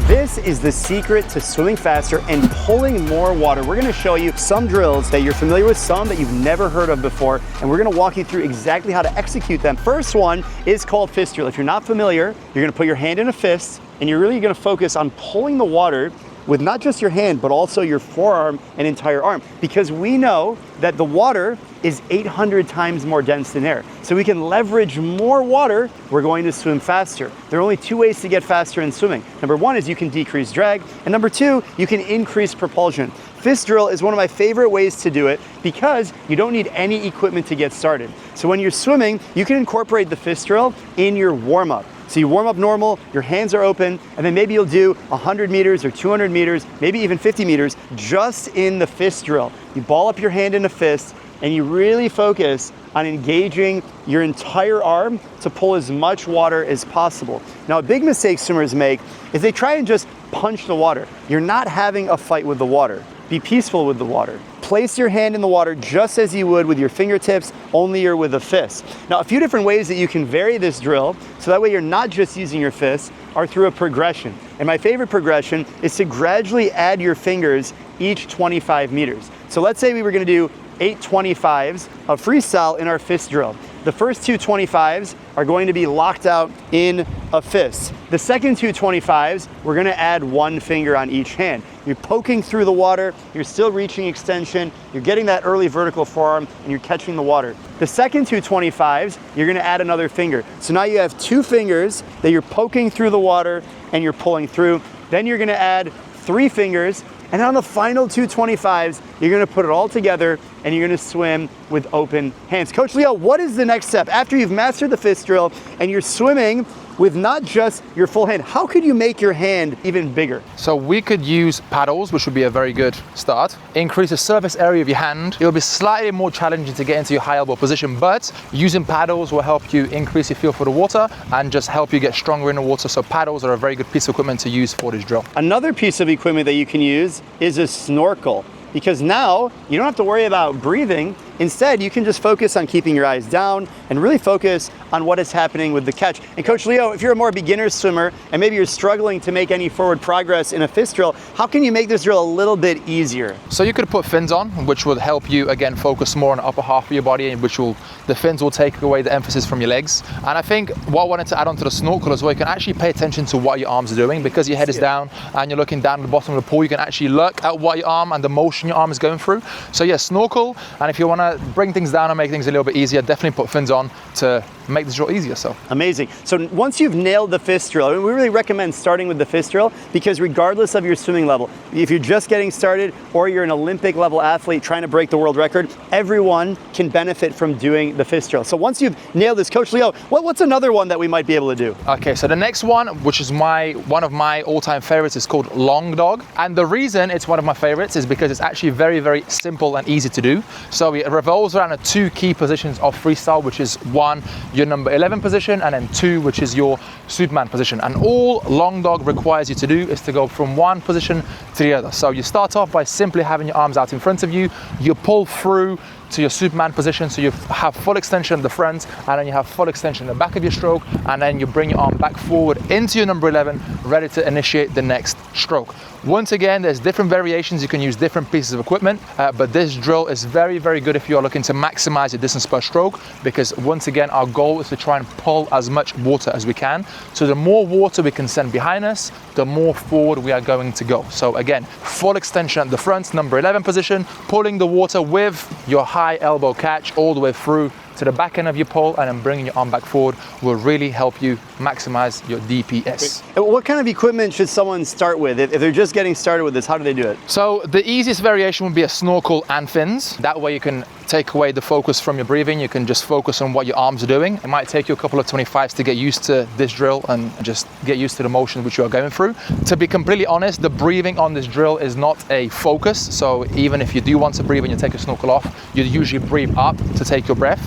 This is the secret to swimming faster and pulling more water. We're gonna show you some drills that you're familiar with, some that you've never heard of before, and we're gonna walk you through exactly how to execute them. First one is called fist drill. If you're not familiar, you're gonna put your hand in a fist, and you're really gonna focus on pulling the water with not just your hand, but also your forearm and entire arm, because we know that the water is 800 times more dense than air. So we can leverage more water, we're going to swim faster. There are only two ways to get faster in swimming. Number one is you can decrease drag, and number two, you can increase propulsion. Fist drill is one of my favorite ways to do it because you don't need any equipment to get started. So when you're swimming, you can incorporate the fist drill in your warm-up. So you warm up normal, your hands are open, and then maybe you'll do 100 meters or 200 meters, maybe even 50 meters, just in the fist drill. You ball up your hand in a fist, and you really focus on engaging your entire arm to pull as much water as possible. Now, a big mistake swimmers make is they try and just punch the water. You're not having a fight with the water. Be peaceful with the water. Place your hand in the water just as you would with your fingertips, only you're with a fist. Now, a few different ways that you can vary this drill, so that way you're not just using your fists, are through a progression. And my favorite progression is to gradually add your fingers each 25 meters. So let's say we were gonna do 8 25s of freestyle in our fist drill. The first two 25s are going to be locked out in a fist. The second two 25s, we're gonna add one finger on each hand. You're poking through the water, you're still reaching extension, you're getting that early vertical forearm, and you're catching the water. The second two 25s, you're gonna add another finger. So now you have two fingers that you're poking through the water and you're pulling through. Then you're gonna add 3 fingers, and on the final two 25s, you're gonna put it all together and you're gonna swim with open hands. Coach Leo, what is the next step? After you've mastered the fist drill and you're swimming with not just your full hand, how could you make your hand even bigger? So we could use paddles, which would be a very good start. Increase the surface area of your hand. It'll be slightly more challenging to get into your high elbow position, but using paddles will help you increase your feel for the water and just help you get stronger in the water. So paddles are a very good piece of equipment to use for this drill. Another piece of equipment that you can use is a snorkel, because now you don't have to worry about breathing. Instead, you can just focus on keeping your eyes down and really focus on what is happening with the catch. And Coach Leo, if you're a more beginner swimmer and maybe you're struggling to make any forward progress in a fist drill, how can you make this drill a little bit easier? So you could put fins on, which will help you, again, focus more on the upper half of your body, the fins will take away the emphasis from your legs. And I think what I wanted to add on to the snorkel as well, you can actually pay attention to what your arms are doing, because your head is down and you're looking down at the bottom of the pool. You can actually look at what your arm and the motion your arm is going through. So yeah, snorkel, and if you want to bring things down and make things a little bit easier, definitely put fins on to make this drill easier. So amazing. So once you've nailed the fist drill, we really recommend starting with the fist drill, because regardless of your swimming level, if you're just getting started or you're an Olympic level athlete trying to break the world record, everyone can benefit from doing the fist drill. So once you've nailed this, Coach Leo, what's another one that we might be able to do? Okay, so the next one, which is one of my all-time favorites, is called long dog. And the reason it's one of my favorites is because it's actually very, very simple and easy to do. So it revolves around the 2 key positions of freestyle, which is 1, your number 11 position, and then 2, which is your Superman position. And all long dog requires you to do is to go from one position to the other. So you start off by simply having your arms out in front of you, you pull through to your Superman position, so you have full extension at the front, and then you have full extension at the back of your stroke, and then you bring your arm back forward into your number 11, ready to initiate the next stroke. Once again, there's different variations, you can use different pieces of equipment, but this drill is very, very good if you're looking to maximize your distance per stroke, because once again, our goal is to try and pull as much water as we can. So the more water we can send behind us, the more forward we are going to go. So again, full extension at the front, number 11 position, pulling the water with your high elbow catch all the way through to the back end of your pole, and then bringing your arm back forward will really help you maximize your DPS. What kind of equipment should someone start with? If they're just getting started with this, how do they do it? So the easiest variation would be a snorkel and fins. That way you can take away the focus from your breathing. You can just focus on what your arms are doing. It might take you a couple of 25s to get used to this drill and just get used to the motion which you are going through. To be completely honest, the breathing on this drill is not a focus. So even if you do want to breathe and you take a snorkel off, you usually breathe up to take your breath.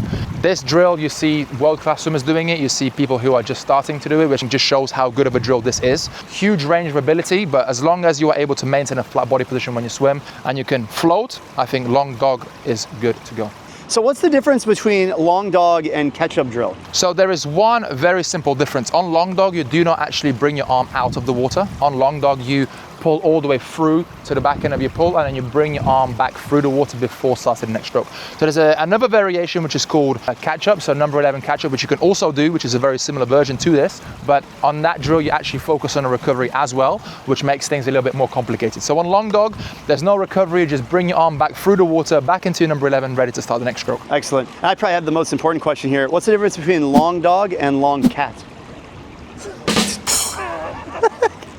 This drill, you see world-class swimmers doing it. You see people who are just starting to do it, which just shows how good of a drill this is. Huge range of ability, but as long as you are able to maintain a flat body position when you swim and you can float, I think long dog is good to go. So what's the difference between long dog and catch-up drill? So there is one very simple difference. On long dog, you do not actually bring your arm out of the water. On long dog, you pull all the way through to the back end of your pull, and then you bring your arm back through the water before starting the next stroke. So there's another variation which is called a catch-up, so number 11 catch-up, which you can also do, which is a very similar version to this, but on that drill you actually focus on the recovery as well, which makes things a little bit more complicated. So on long dog, there's no recovery, you just bring your arm back through the water, back into your number 11, ready to start the next stroke. Excellent. And I probably have the most important question here. What's the difference between long dog and long cat?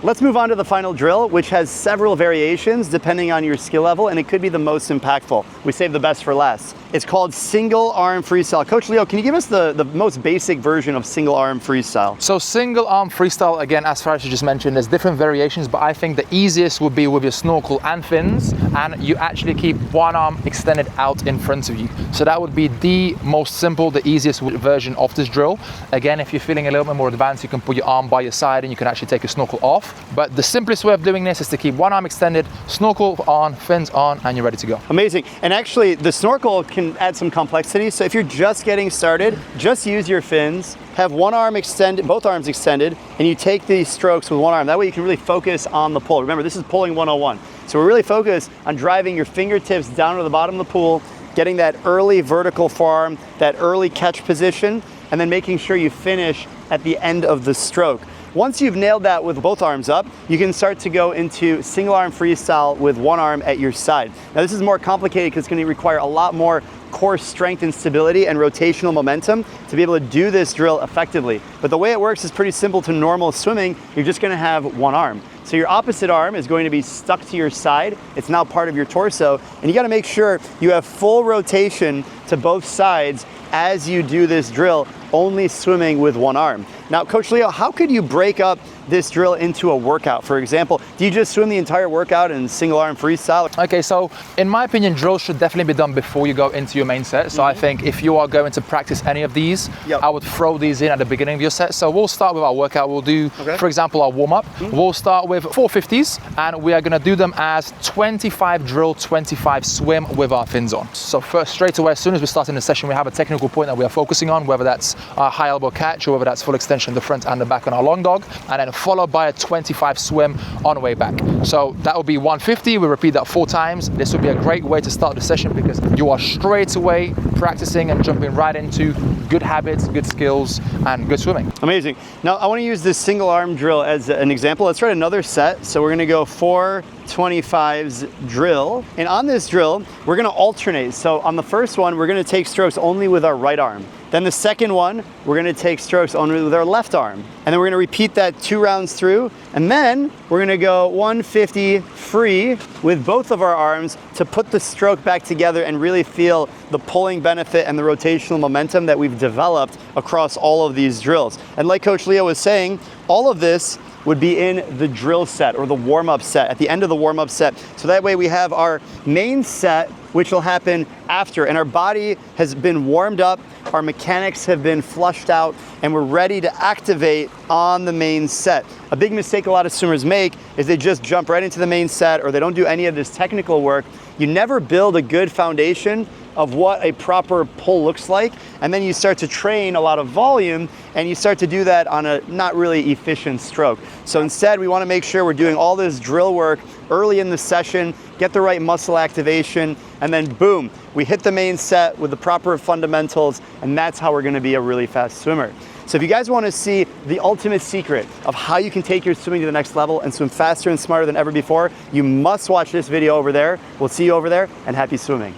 Let's move on to the final drill, which has several variations depending on your skill level, and it could be the most impactful. We save the best for last. It's called single arm freestyle. Coach Leo, can you give us the most basic version of single arm freestyle? So single arm freestyle, again, as far as you just mentioned, there's different variations, but I think the easiest would be with your snorkel and fins, and you actually keep one arm extended out in front of you. So that would be the most simple, the easiest version of this drill. Again, if you're feeling a little bit more advanced, you can put your arm by your side and you can actually take your snorkel off. But the simplest way of doing this is to keep one arm extended, snorkel on, fins on, and you're ready to go. Amazing. And actually, the snorkel can add some complexity. So if you're just getting started, just use your fins, have one arm extended, both arms extended, and you take these strokes with one arm. That way you can really focus on the pull. Remember, this is pulling 101. So we're really focused on driving your fingertips down to the bottom of the pool, getting that early vertical forearm, that early catch position, and then making sure you finish at the end of the stroke. Once you've nailed that with both arms up, you can start to go into single arm freestyle with one arm at your side. Now this is more complicated because it's going to require a lot more core strength and stability and rotational momentum to be able to do this drill effectively. But the way it works is pretty simple to normal swimming. You're just going to have one arm. So your opposite arm is going to be stuck to your side. It's now part of your torso, and you got to make sure you have full rotation to both sides as you do this drill, only swimming with one arm. Now, Coach Leo, how could you break up this drill into a workout? For example, do you just swim the entire workout in single arm freestyle? Okay, so in my opinion, drills should definitely be done before you go into your main set. So I think if you are going to practice any of these, I would throw these in at the beginning of your set. So we'll start with our workout. We'll do, for example, our warm up. We'll start with 450s, and we are gonna do them as 25 drill, 25 swim with our fins on. So first, straight away, as soon as we start in the session, we have a technical point that we are focusing on, whether that's our high elbow catch or whether that's full extension, the front and the back on our long dog, and then followed by a 25 swim on the way back. So that will be 150. We repeat that 4 times. This would be a great way to start the session because you are straight away practicing and jumping right into good habits, good skills, and good swimming. Amazing. Now I want to use this single arm drill as an example. Let's try another set. So we're going to go 4 25s drill. And on this drill, we're going to alternate. So on the first one, we're going to take strokes only with our right arm. Then the second one, we're going to take strokes only with our left arm. And then we're going to repeat that 2 rounds through. And then we're going to go 150 free with both of our arms to put the stroke back together and really feel the pulling benefit and the rotational momentum that we've developed across all of these drills. And like Coach Leo was saying, all of this would be in the drill set or the warm-up set, at the end of the warm-up set. So that way we have our main set, which will happen after, and our body has been warmed up, our mechanics have been flushed out, and we're ready to activate on the main set. A big mistake a lot of swimmers make is they just jump right into the main set, or they don't do any of this technical work. You never build a good foundation of what a proper pull looks like, and then you start to train a lot of volume and you start to do that on a not really efficient stroke. So instead, we want to make sure we're doing all this drill work early in the session, get the right muscle activation, and then boom, we hit the main set with the proper fundamentals, and that's how we're going to be a really fast swimmer. So if you guys want to see the ultimate secret of how you can take your swimming to the next level and swim faster and smarter than ever before, you must watch this video over there. We'll see you over there, and happy swimming.